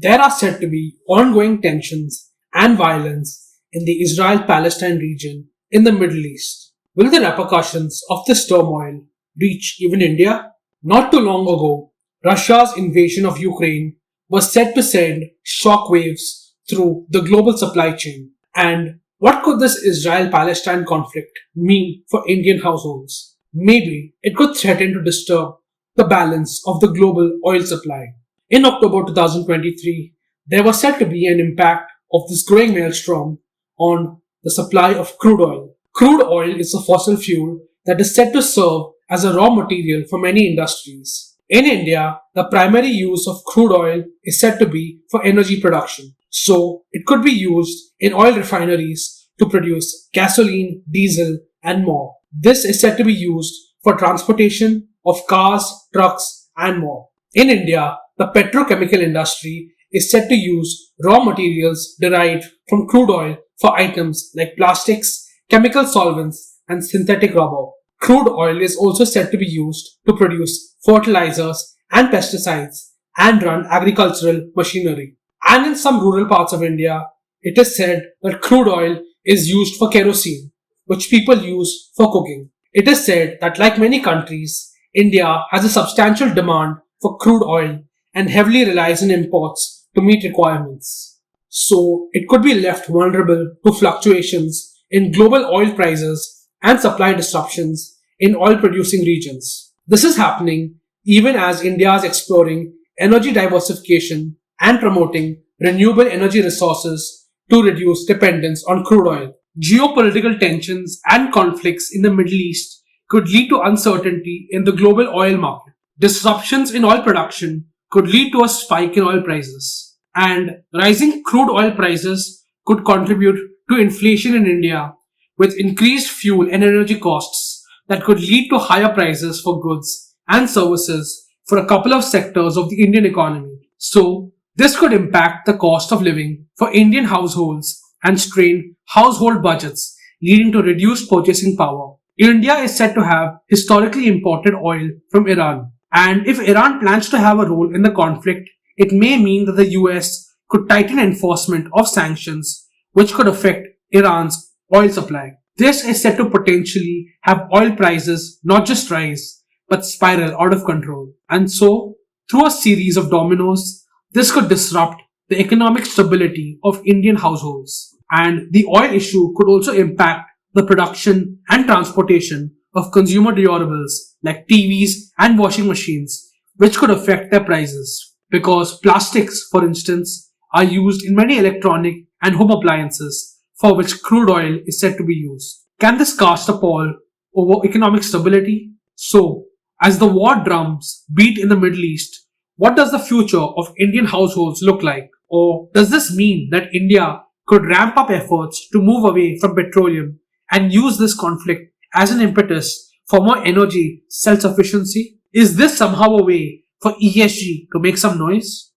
There are said to be ongoing tensions and violence in the Israel-Palestine region in the Middle East. Will the repercussions of this turmoil reach even India? Not too long ago, Russia's invasion of Ukraine was said to send shockwaves through the global supply chain. And what could this Israel-Palestine conflict mean for Indian households? Maybe it could threaten to disturb the balance of the global oil supply. In October 2023, there was said to be an impact of this growing maelstrom on the supply of crude oil. Crude oil is a fossil fuel that is said to serve as a raw material for many industries. In India, the primary use of crude oil is said to be for energy production. So, it could be used in oil refineries to produce gasoline, diesel, and more. This is said to be used for transportation of cars, trucks, and more. In India, the petrochemical industry is said to use raw materials derived from crude oil for items like plastics, chemical solvents, and synthetic rubber. Crude oil is also said to be used to produce fertilizers and pesticides and run agricultural machinery. And in some rural parts of India, it is said that crude oil is used for kerosene, which people use for cooking. It is said that, like many countries, India has a substantial demand for crude oil and heavily relies on imports to meet requirements. So, it could be left vulnerable to fluctuations in global oil prices and supply disruptions in oil-producing regions. This is happening even as India is exploring energy diversification and promoting renewable energy resources to reduce dependence on crude oil. Geopolitical tensions and conflicts in the Middle East could lead to uncertainty in the global oil market. Disruptions in oil production could lead to a spike in oil prices, and rising crude oil prices could contribute to inflation in India with increased fuel and energy costs that could lead to higher prices for goods and services for a couple of sectors of the Indian economy. So, this could impact the cost of living for Indian households and strain household budgets, leading to reduced purchasing power. India is said to have historically imported oil from Iran, and if Iran plans to have a role in the conflict, it may mean that the US could tighten enforcement of sanctions, which could affect Iran's oil supply. This is said to potentially have oil prices not just rise, but spiral out of control. And so, through a series of dominoes, this could disrupt the economic stability of Indian households. And the oil issue could also impact the production and transportation of consumer durables like TVs and washing machines, which could affect their prices. Because plastics, for instance, are used in many electronic and home appliances for which crude oil is said to be used. Can this cast a pall over economic stability? So, as the war drums beat in the Middle East, what does the future of Indian households look like? Or does this mean that India could ramp up efforts to move away from petroleum and use this conflict as an impetus for more energy self-sufficiency? Is this somehow a way for ESG to make some noise?